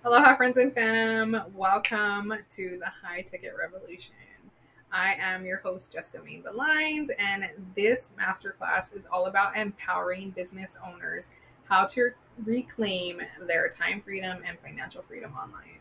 Aloha, friends and fam. Welcome to the High Ticket Revolution. I am your host, Jessica Main Lines, and this masterclass is all about empowering business owners how to reclaim their time freedom and financial freedom online.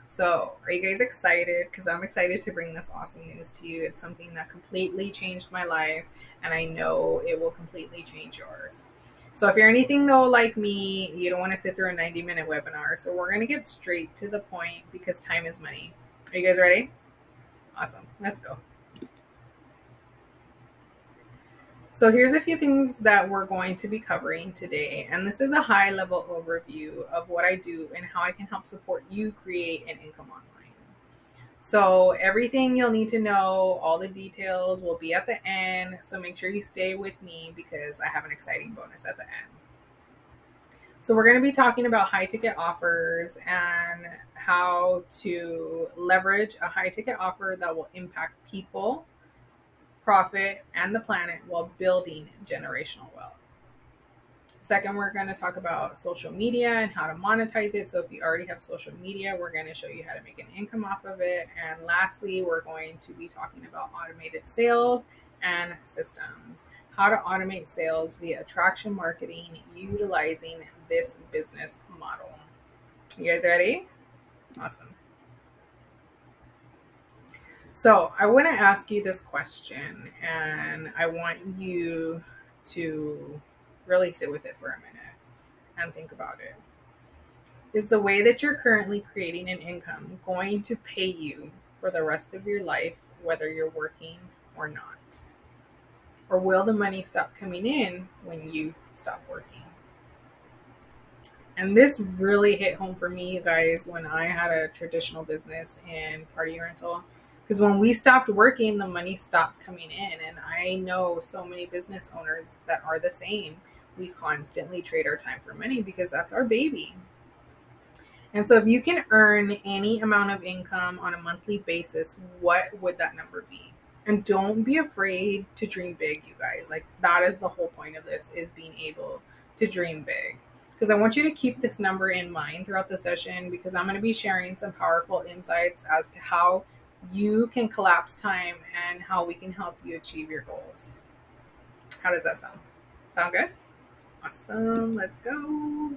So, are you guys excited? Because I'm excited to bring this awesome news to you. It's something that completely changed my life, and I know it will completely change yours. So, if you're anything though like me, you don't want to sit through a 90-minute webinar. So, we're going to get straight to the point because time is money. Are you guys ready? Awesome. Let's go. So, here's a few things that we're going to be covering today. And this is a high level overview of what I do and how I can help support you create an income online. So everything you'll need to know, all the details will be at the end. So make sure you stay with me because I have an exciting bonus at the end. So we're going to be talking about high ticket offers and how to leverage a high ticket offer that will impact people, profit, and the planet while building generational wealth. Second, we're going to talk about social media and how to monetize it. So if you already have social media, we're going to show you how to make an income off of it. And lastly, we're going to be talking about automated sales and systems. How to automate sales via attraction marketing utilizing this business model. You guys ready? Awesome. So I want to ask you this question, and I want you to really sit with it for a minute and think about it. Is the way that you're currently creating an income going to pay you for the rest of your life, whether you're working or not? Or will the money stop coming in when you stop working? And this really hit home for me, you guys, when I had a traditional business in party rental. Because when we stopped working, the money stopped coming in. And I know so many business owners that are the same. We constantly trade our time for money because that's our baby. And so if you can earn any amount of income on a monthly basis, what would that number be? And don't be afraid to dream big, you guys. Like that is the whole point of this is being able to dream big. Because I want you to keep this number in mind throughout the session because I'm going to be sharing some powerful insights as to how you can collapse time and how we can help you achieve your goals. How does that sound? Sound good? Awesome. Let's go.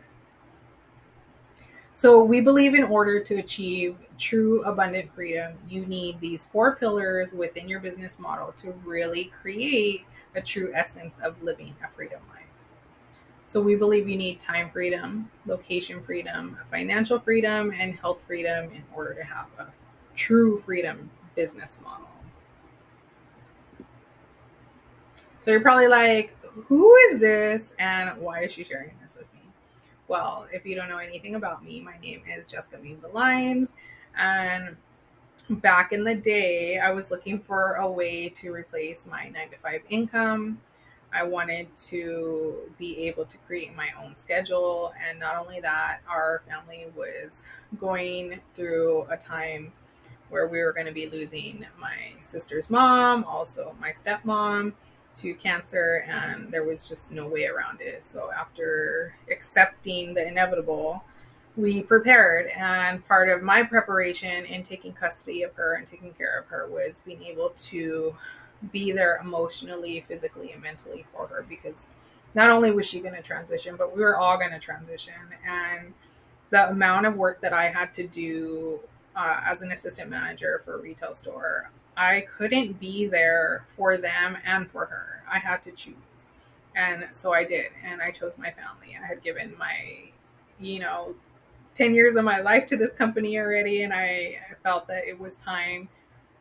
So, we believe in order to achieve true abundant freedom, you need these four pillars within your business model to really create a true essence of living a freedom life. So, we believe you need time freedom, location freedom, financial freedom, and health freedom in order to have a true freedom business model. So, you're probably like, who is this and why is she sharing this with me? Well, if you don't know anything about me, my name is Jessica Main Lines, and back in the day, I was looking for a way to replace my 9 to 5 income. I wanted to be able to create my own schedule. And not only that, our family was going through a time where we were going to be losing my sister's mom, also my stepmom, to cancer, and there was just no way around it. So, after accepting the inevitable, we prepared, and part of my preparation in taking custody of her and taking care of her was being able to be there emotionally, physically, and mentally for her because not only was she going to transition, but we were all going to transition. And the amount of work that I had to do as an assistant manager for a retail store, I couldn't be there for them and for her. I had to choose. And so I did. And I chose my family. I had given my, you know, 10 years of my life to this company already, and I felt that it was time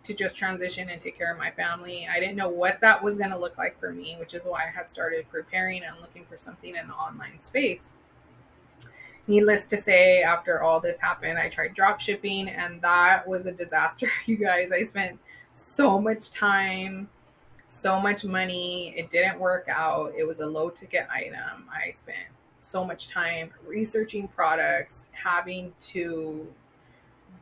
to just transition and take care of my family. I didn't know what that was going to look like for me, which is why I had started preparing and looking for something in the online space. Needless to say, after all this happened, I tried drop shipping, and that was a disaster, you guys. I spent so much time, so much money. It didn't work out. It was a low ticket item. I spent so much time researching products, having to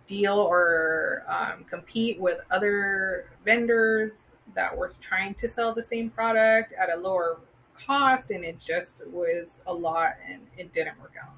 deal or compete with other vendors that were trying to sell the same product at a lower cost, and it just was a lot and it didn't work out.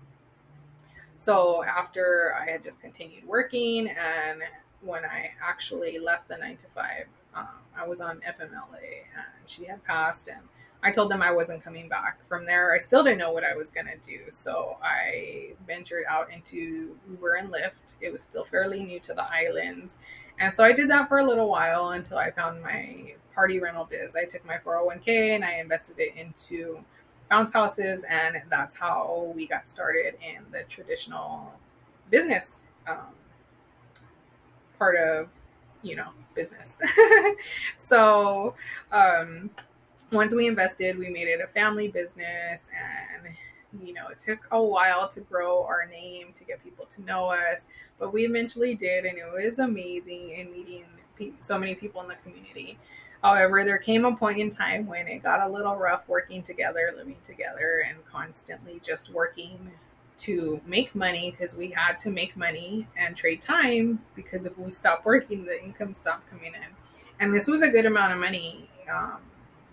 So after I had just continued working, and when I actually left the 9 to 5, I was on FMLA, and she had passed, and I told them I wasn't coming back. From there, I still didn't know what I was going to do. So I ventured out into Uber and Lyft. It was still fairly new to the islands. And so I did that for a little while until I found my party rental biz. I took my 401k and I invested it into bounce houses, and that's how we got started in the traditional business part of business. So um, once we invested, we made it a family business, and it took a while to grow our name, to get people to know us, but we eventually did, and it was amazing in meeting so many people in the community. However, there came a point in time when it got a little rough working together, living together, and constantly just working to make money, because we had to make money and trade time, because if we stopped working, the income stopped coming in. And this was a good amount of money,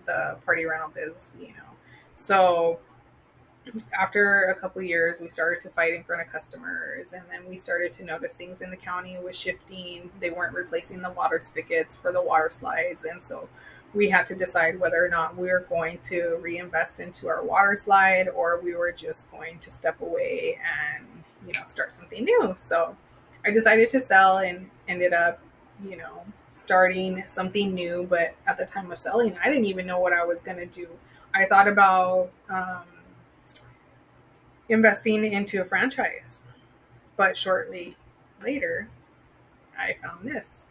the party rental biz. So after a couple years, we started to fight in front of customers, and then we started to notice things in the county was shifting. They weren't replacing the water spigots for the water slides, and so we had to decide whether or not we were going to reinvest into our water slide, or we were just going to step away and start something new. So I decided to sell, and ended up starting something new. But at the time of selling, I didn't even know what I was going to do. I thought about investing into a franchise. But shortly later, I found this.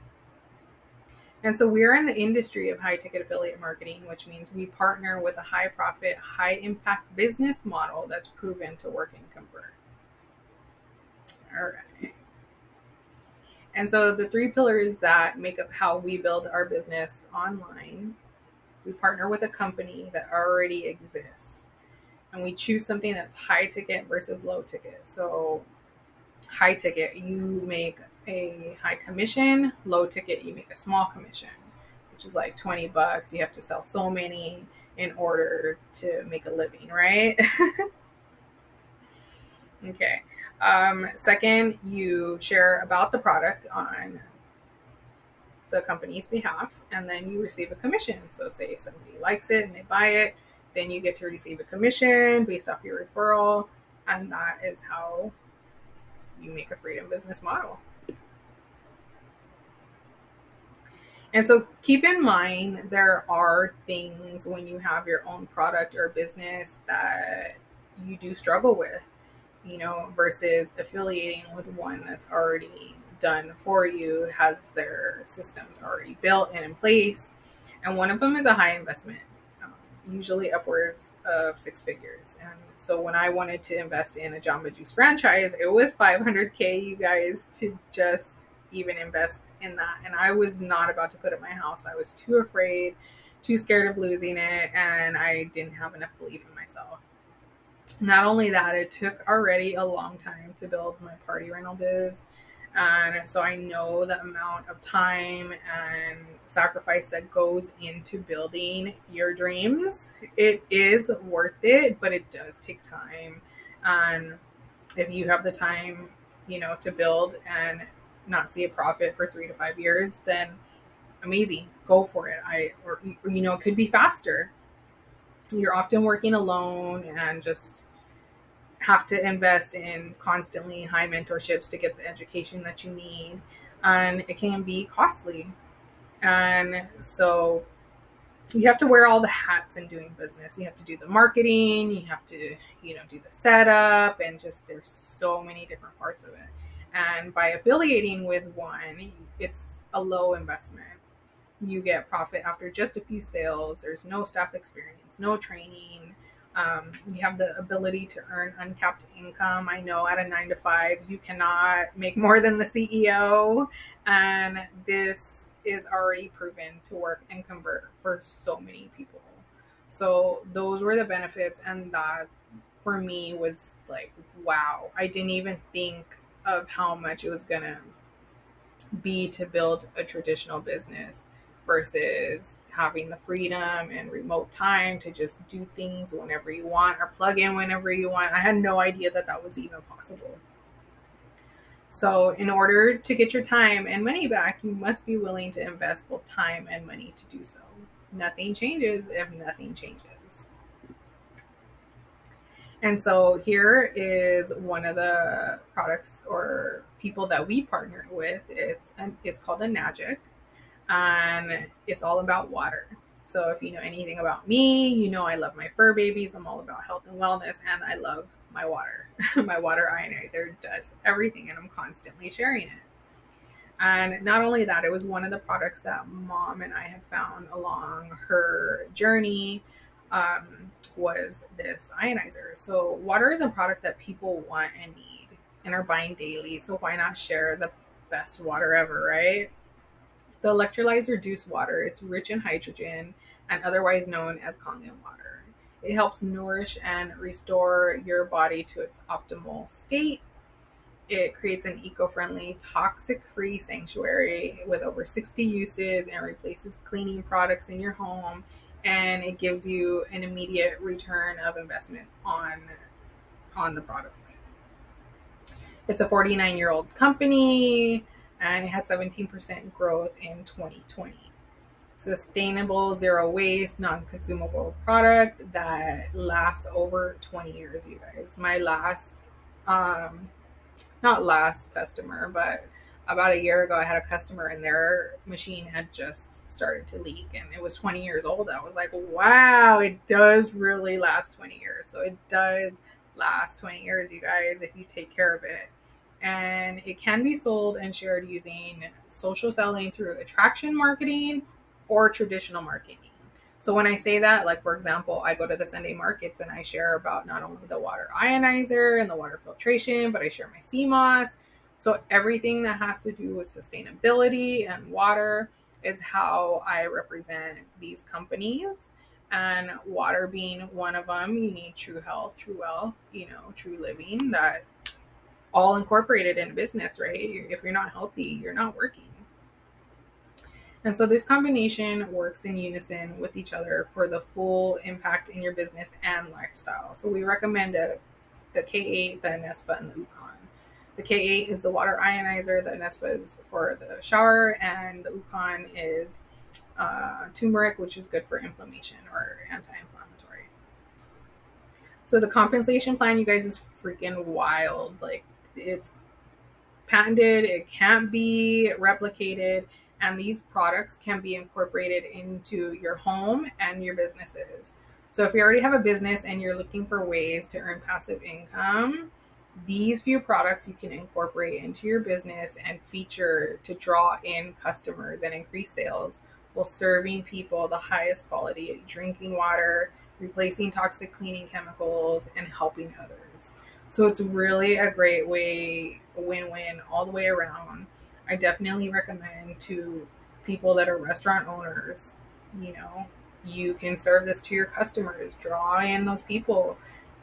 And so we're in the industry of high ticket affiliate marketing, which means we partner with a high profit, high impact business model that's proven to work and convert. All right. And so the three pillars that make up how we build our business online: we partner with a company that already exists, and we choose something that's high ticket versus low ticket. So high ticket, you make a high commission. Low ticket, you make a small commission, which is like $20. You have to sell so many in order to make a living, right? Okay. Second, you share about the product on the company's behalf, and then you receive a commission. So say somebody likes it and they buy it, then you get to receive a commission based off your referral, and that is how you make a freedom business model. And so keep in mind, there are things when you have your own product or business that you do struggle with, versus affiliating with one that's already done for you, has their systems already built and in place. And one of them is a high investment, usually upwards of 6 figures. And so when I wanted to invest in a Jamba Juice franchise, it was 500K, you guys, to just even invest in that. And I was not about to put up my house. I was too afraid, too scared of losing it, and I didn't have enough belief in myself. Not only that, it took already a long time to build my party rental biz. And so I know the amount of time and sacrifice that goes into building your dreams. It is worth it, but it does take time. And if you have the time, to build and not see a profit for 3 to 5 years, then amazing, go for it. Or it could be faster. You're often working alone and just have to invest in constantly high mentorships to get the education that you need, and it can be costly. And so you have to wear all the hats in doing business. You have to do the marketing, you have to do the setup, and just there's so many different parts of it. And by affiliating with one, it's a low investment. You get profit after just a few sales. There's no staff experience, no training. You have the ability to earn uncapped income. I know at a 9 to 5, you cannot make more than the CEO. And this is already proven to work and convert for so many people. So those were the benefits. And that for me was like, wow, I didn't even think of how much it was going to be to build a traditional business versus having the freedom and remote time to just do things whenever you want or plug in whenever you want. I had no idea that that was even possible. So, in order to get your time and money back, you must be willing to invest both time and money to do so. Nothing changes if nothing changes. And so, here is one of the products or people that we partnered with. It's called a Nagic, and it's all about water. So, if you know anything about me, you know I love my fur babies. I'm all about health and wellness, and I love my water. My water ionizer does everything, and I'm constantly sharing it. And not only that, it was one of the products that mom and I had found along her journey, was this ionizer. So water is a product that people want and need and are buying daily. So why not share the best water ever, right? The electrolytes reduce water. It's rich in hydrogen and otherwise known as Kangen water. It helps nourish and restore your body to its optimal state. It creates an eco-friendly, toxic-free sanctuary with over 60 uses and replaces cleaning products in your home. And it gives you an immediate return of investment on the product. It's a 49-year-old company, and it had 17% growth in 2020. Sustainable, zero waste, non-consumable product that lasts over 20 years, you guys. My last um, not last customer, but about a year ago, I had a customer and their machine had just started to leak and it was 20 years old. I was like, wow, it does really last 20 years. So it does last 20 years, you guys, if you take care of it. And it can be sold and shared using social selling through attraction marketing or traditional marketing. So when I say that, like for example, I go to the Sunday markets and I share about not only the water ionizer and the water filtration, but I share my sea moss. So everything that has to do with sustainability and water is how I represent these companies. And water being one of them, you need true health, true wealth, true living, that all incorporated in business, right? If you're not healthy, you're not working. And so this combination works in unison with each other for the full impact in your business and lifestyle. So we recommend the K8, the Anespa, and the Ukon. The K8 is the water ionizer, the Anespa is for the shower, and the Ukon is turmeric, which is good for inflammation or anti-inflammatory. So the compensation plan, you guys, is freaking wild. Like, it's patented, it can't be replicated, and these products can be incorporated into your home and your businesses. So if you already have a business and you're looking for ways to earn passive income, these few products you can incorporate into your business and feature to draw in customers and increase sales while serving people the highest quality drinking water, replacing toxic cleaning chemicals, and helping others. So it's really a great way, win-win all the way around. I definitely recommend to people that are restaurant owners, you know, you can serve this to your customers, draw in those people,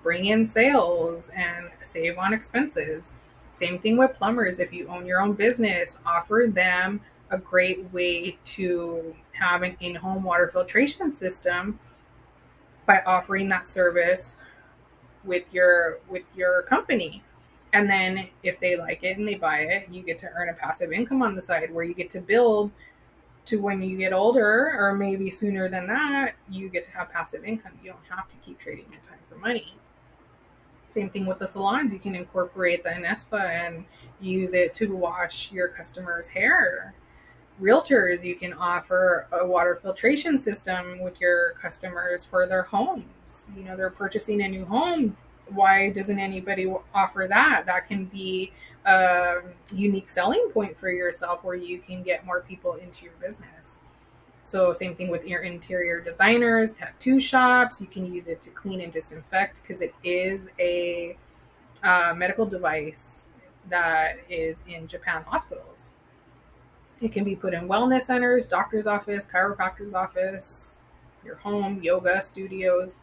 bring in sales, and save on expenses. Same thing with plumbers. If you own your own business, offer them a great way to have an in-home water filtration system by offering that service with your company. And then if they like it and they buy it, you get to earn a passive income on the side where you get to build to when you get older, or maybe sooner than that, you get to have passive income. You don't have to keep trading your time for money. Same thing with the salons. You can incorporate the Anespa and use it to wash your customers' hair. Realtors, you can offer a water filtration system with your customers for their homes. They're purchasing a new home. Why doesn't anybody offer that? That can be a unique selling point for yourself where you can get more people into your business. So same thing with your interior designers, tattoo shops. You can use it to clean and disinfect because it is a medical device that is in Japan hospitals. It can be put in wellness centers, doctor's office, chiropractor's office, your home, yoga studios.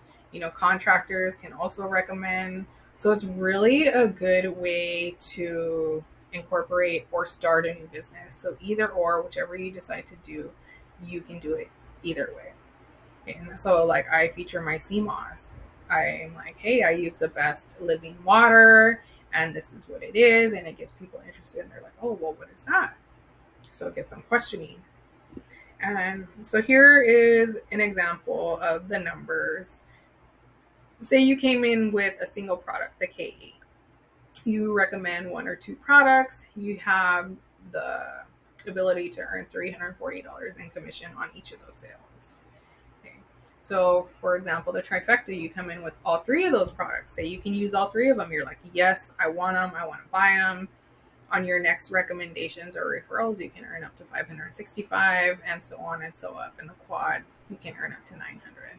Contractors can also recommend. So it's really a good way to incorporate or start a new business. So either or, whichever you decide to do, you can do it either way. And so, like, I feature my sea moss. I'm like, hey, I use the best living water, and this is what it is, and it gets people interested, and they're like, oh, well, what is that? So it gets them questioning. And so here is an example of the numbers. Say you came in with a single product, the K8. You recommend one or two products. You have the ability to earn $340 in commission on each of those sales. Okay. So, for example, the trifecta, you come in with all three of those products. Say you can use all three of them. You're like, yes, I want them. I want to buy them. On your next recommendations or referrals, you can earn up to 565 and so on and so up. In the quad, you can earn up to 900.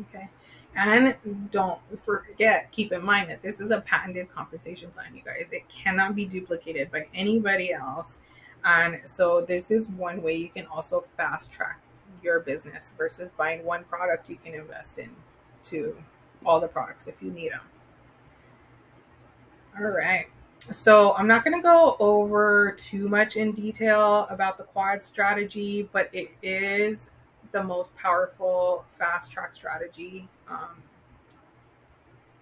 Okay. And don't forget, keep in mind that this is a patented compensation plan, you guys. It cannot be duplicated by anybody else. And so this is one way you can also fast track your business versus buying one product. You can invest in to all the products if you need them. All right. So I'm not going to go over too much in detail about the quad strategy, but it is the most powerful fast track strategy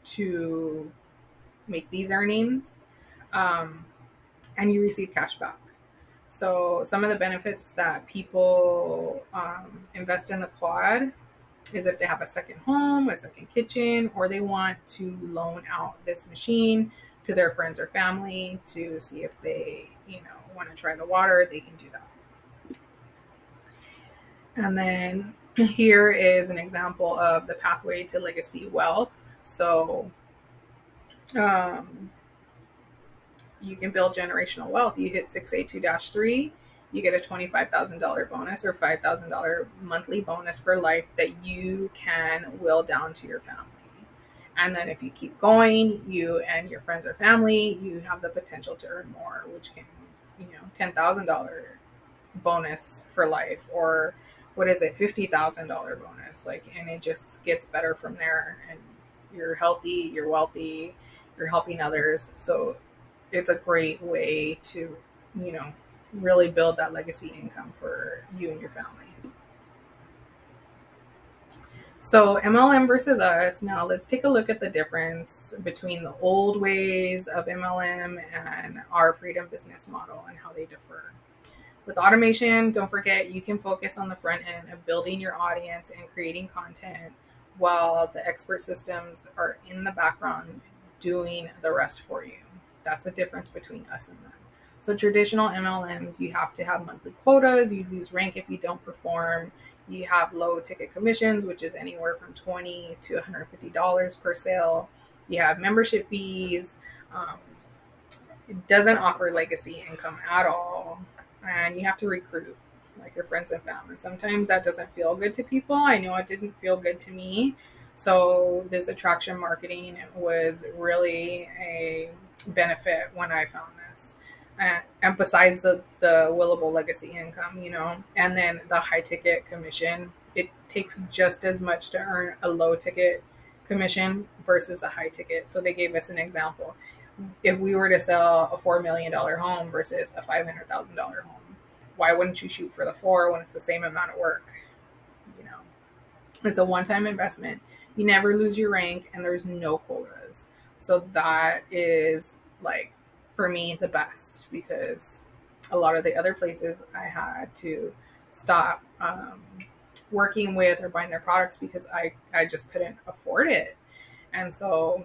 to make these earnings, um, and you receive cash back. So some of the benefits that people invest in the quad is if they have a second home, a second kitchen, or they want to loan out this machine to their friends or family to see if they, want to try the water, they can do that. And then here is an example of the pathway to legacy wealth. So um, you can build generational wealth. You hit 682-3, you get a $25,000 bonus or $5,000 monthly bonus for life that you can will down to your family. And then if you keep going, you and your friends or family, you have the potential to earn more, which can, $10,000 bonus for life, or what is it, $50,000 bonus. And it just gets better from there. And you're healthy, you're wealthy, you're helping others. So it's a great way to, really build that legacy income for you and your family. So MLM versus us. Now let's take a look at the difference between the old ways of MLM and our freedom business model and how they differ. With automation, don't forget you can focus on the front end of building your audience and creating content while the expert systems are in the background doing the rest for you. That's the difference between us and them. So traditional MLMs, you have to have monthly quotas, you lose rank if you don't perform, you have low ticket commissions, which is anywhere from $20 to $150 per sale. You have membership fees. It doesn't offer legacy income at all. And you have to recruit like your friends and family. Sometimes that doesn't feel good to people. I know it didn't feel good to me. So this attraction marketing was really a benefit when I found this. Emphasize the willable legacy income, and then the high ticket commission. It takes just as much to earn a low ticket commission versus a high ticket. So they gave us an example. If we were to sell a $4 million home versus a $500,000 home, why wouldn't you shoot for the four when it's the same amount of work? You know, it's a one-time investment. You never lose your rank, and there's no quotas. So that is for me the best, because a lot of the other places I had to stop working with or buying their products because I just couldn't afford it. And so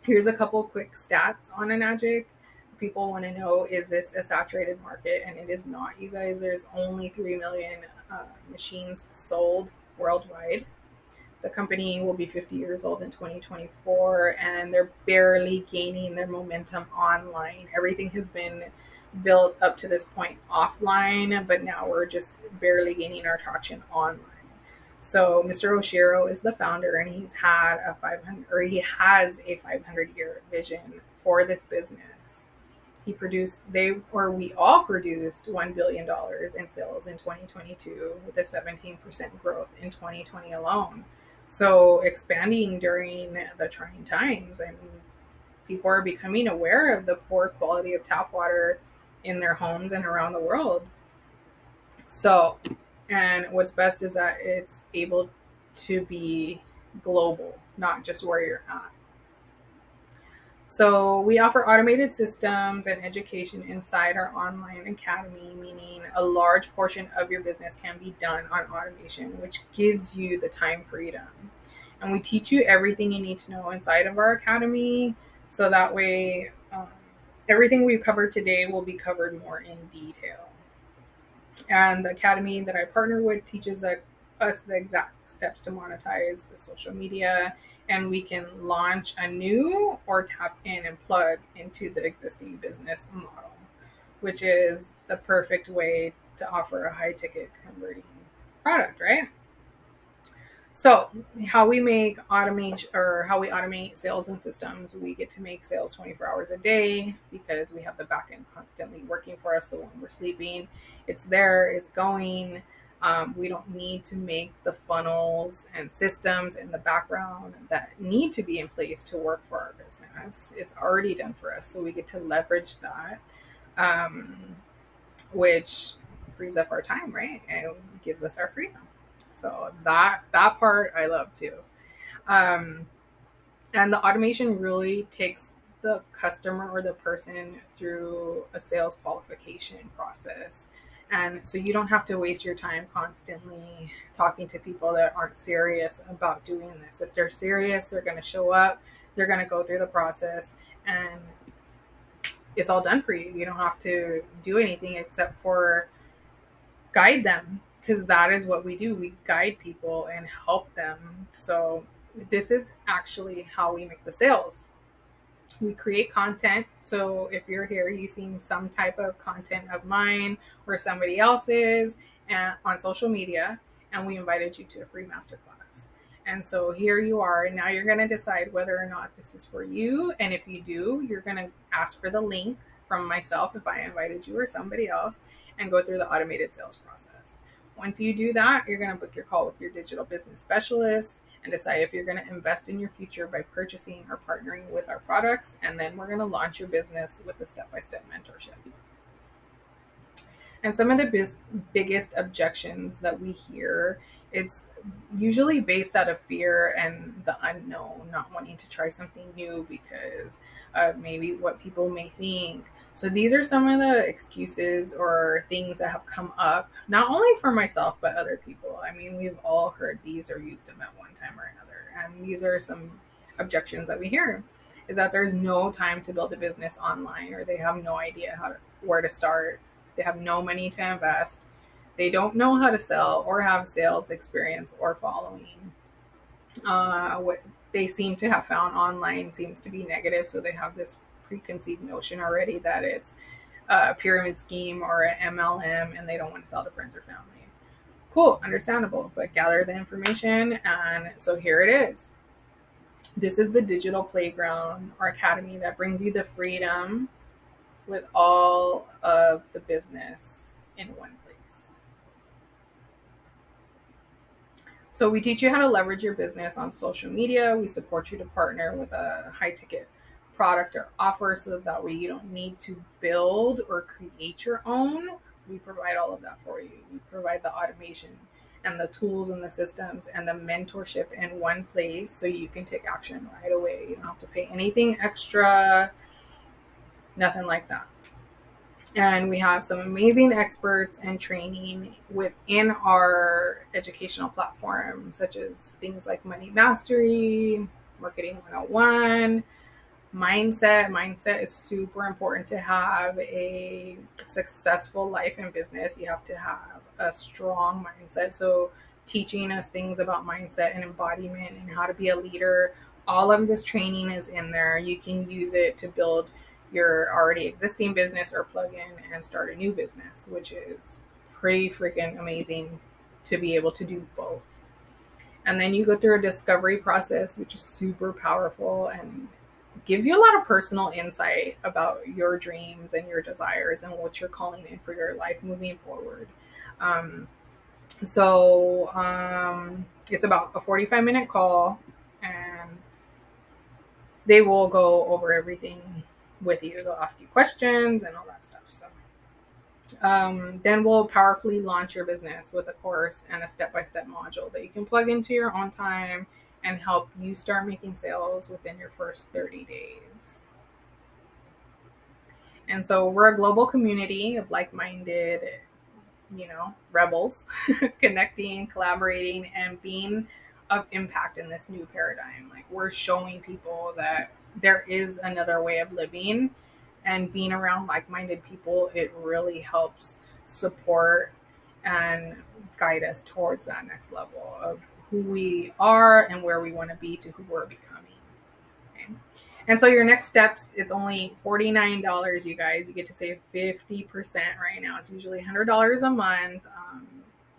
here's a couple quick stats on Enagic. People want to know, is this a saturated market? And it is not, you guys. There's only 3 million machines sold worldwide. The company will be 50 years old in 2024, and they're barely gaining their momentum online. Everything has been built up to this point offline, but now we're just barely gaining our traction online. So Mr. Oshiro is the founder, and he has a 500-year vision for this business. We all produced $1 billion in sales in 2022 with a 17% growth in 2020 alone. So expanding during the trying times. I mean, people are becoming aware of the poor quality of tap water in their homes and around the world. So, and what's best is that it's able to be global, not just where you're at. So we offer automated systems and education inside our online academy, meaning a large portion of your business can be done on automation, which gives you the time freedom. And we teach you everything you need to know inside of our academy, so that way everything we've covered today will be covered more in detail. And the academy that I partner with teaches us the exact steps to monetize the social media, and we can launch a new or tap in and plug into the existing business model, which is the perfect way to offer a high ticket converting product, right? So, how we make automation or how we automate sales and systems, we get to make sales 24 hours a day because we have the back end constantly working for us. So, when we're sleeping, it's there, it's going. We don't need to make the funnels and systems in the background that need to be in place to work for our business. It's already done for us. So, we get to leverage that, which frees up our time, right? And gives us our freedom. So that part I love too. Um, and the automation really takes the customer or the person through a sales qualification process. And so you don't have to waste your time constantly talking to people that aren't serious about doing this. If they're serious, they're going to show up, they're going to go through the process, and it's all done for you. You don't have to do anything except for guide them, because that is what we do. We guide people and help them. So this is actually how we make the sales. We create content. So if you're here, you've seen some type of content of mine or somebody else's on social media, and we invited you to a free masterclass. And so here you are, and now you're going to decide whether or not this is for you. And if you do, you're going to ask for the link from myself if I invited you or somebody else, and go through the automated sales process. Once you do that, you're going to book your call with your digital business specialist and decide if you're going to invest in your future by purchasing or partnering with our products. And then we're going to launch your business with the step-by-step mentorship. And some of the biggest objections that we hear, it's usually based out of fear and the unknown, not wanting to try something new because of maybe what people may think. So these are some of the excuses or things that have come up, not only for myself, but other people. I mean, we've all heard these or used them at one time or another. And these are some objections that we hear, is that there's no time to build a business online, or they have no idea where to start. They have no money to invest. They don't know how to sell or have sales experience or following. What they seem to have found online seems to be negative, so they have this preconceived notion already that it's a pyramid scheme or an MLM, and they don't want to sell to friends or family. Cool, understandable, but gather the information, and so here it is. This is the digital playground or academy that brings you the freedom with all of the business in one place. So we teach you how to leverage your business on social media. We support you to partner with a high ticket product or offer, so that way you don't need to build or create your own. We provide all of that for you. We provide the automation and the tools and the systems and the mentorship in one place, so you can take action right away. You don't have to pay anything extra, nothing like that. And we have some amazing experts and training within our educational platform, such as things like Money Mastery, Marketing 101, mindset. Mindset is super important to have a successful life and business. You have to have a strong mindset. So, teaching us things about mindset and embodiment and how to be a leader, all of this training is in there. You can use it to build your already existing business or plug in and start a new business, which is pretty freaking amazing to be able to do both. And then you go through a discovery process, which is super powerful and gives you a lot of personal insight about your dreams and your desires and what you're calling in for your life moving forward. Um, it's about a 45-minute call, and they will go over everything with you. They'll ask you questions and all that stuff. So then we'll powerfully launch your business with a course and a step-by-step module that you can plug into your own time and help you start making sales within your first 30 days. And so we're a global community of like-minded, rebels, connecting, collaborating, and being of impact in this new paradigm. Like, we're showing people that there is another way of living, and being around like-minded people, it really helps support and guide us towards that next level of who we are and where we want to be to who we're becoming. Okay. And so your next steps, it's only $49, you guys. You get to save 50% right now. It's usually $100 a month,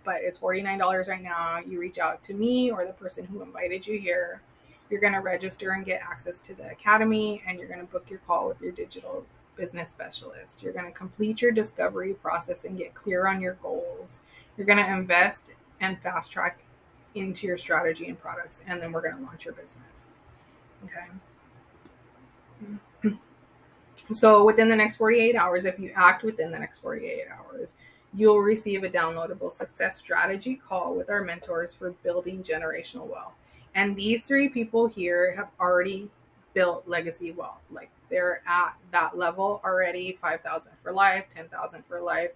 but it's $49 right now. You reach out to me or the person who invited you here. You're going to register and get access to the academy, and you're going to book your call with your digital business specialist. You're going to complete your discovery process and get clear on your goals. You're going to invest and fast track into your strategy and products, and then we're going to launch your business. Okay. So within the next 48 hours, if you act within the next 48 hours, you'll receive a downloadable success strategy call with our mentors for building generational wealth. And these three people here have already built legacy wealth. Like, they're at that level already, 5,000 for life, 10,000 for life,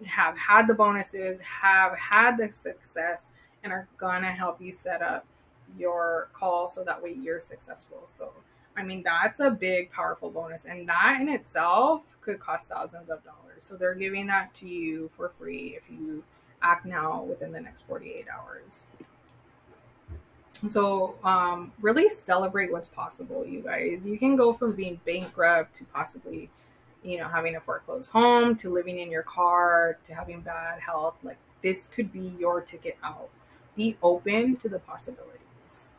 have had the bonuses, have had the success, and are gonna help you set up your call so that way you're successful. So, I mean, that's a big, powerful bonus, and that in itself could cost thousands of dollars. So they're giving that to you for free if you act now within the next 48 hours. So really celebrate what's possible, you guys. You can go from being bankrupt to possibly, having a foreclosed home, to living in your car, to having bad health. Like, this could be your ticket out. Be open to the possibilities.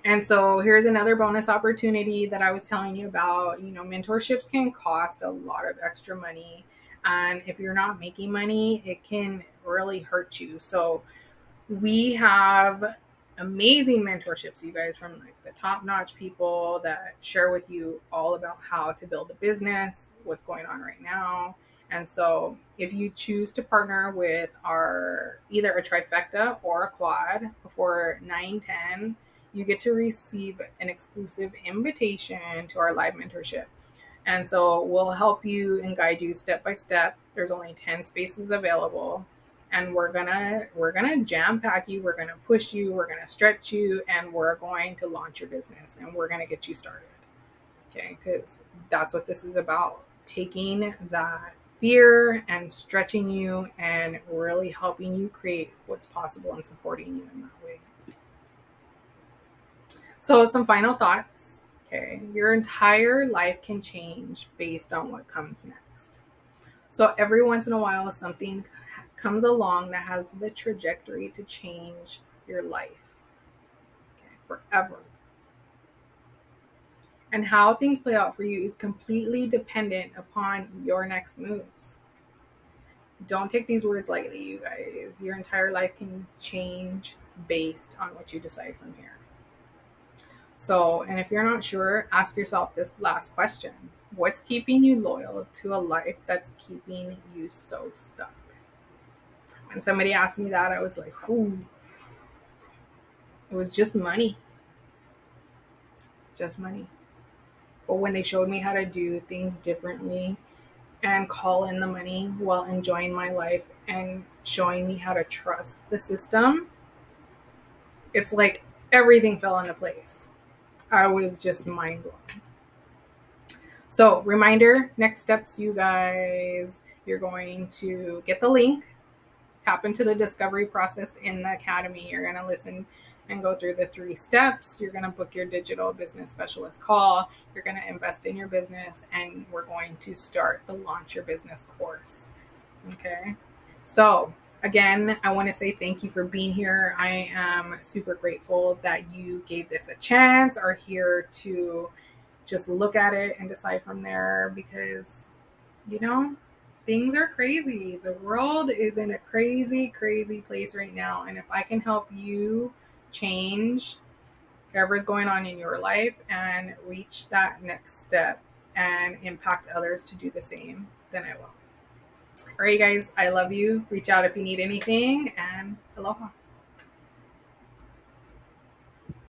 And so here's another bonus opportunity that I was telling you about. Mentorships can cost a lot of extra money. And if you're not making money, it can really hurt you. So we have amazing mentorships, you guys, from like the top-notch people that share with you all about how to build a business, what's going on right now. And so if you choose to partner with our either a trifecta or a quad before 9/10, you get to receive an exclusive invitation to our live mentorship. And so we'll help you and guide you step by step. There's only 10 spaces available, and we're gonna jam pack you, we're gonna push you, we're gonna stretch you, and we're going to launch your business, and we're gonna get you started. Okay, because that's what this is about. Taking that fear and stretching you and really helping you create what's possible and supporting you in that way. So some final thoughts. Okay, your entire life can change based on what comes next. So every once in a while, something comes along that has the trajectory to change your life, okay, forever. And how things play out for you is completely dependent upon your next moves. Don't take these words lightly, you guys. Your entire life can change based on what you decide from here. So, and if you're not sure, ask yourself this last question. What's keeping you loyal to a life that's keeping you so stuck? When somebody asked me that, I was like, ooh, it was just money. Just money. But when they showed me how to do things differently and call in the money while enjoying my life and showing me how to trust the system, it's like everything fell into place. I was just mind blown. So, reminder, next steps, you guys, you're going to get the link, tap into the discovery process in the academy. You're going to listen and go through the 3 steps. You're going to book your digital business specialist call. You're going to invest in your business, and we're going to start the Launch Your Business course. Okay. So, again, I want to say thank you for being here. I am super grateful that you gave this a chance, are here to just look at it and decide from there, because, things are crazy. The world is in a crazy, crazy place right now. And if I can help you change whatever's going on in your life and reach that next step and impact others to do the same, then I will. All right, guys, I love you. Reach out if you need anything, and aloha.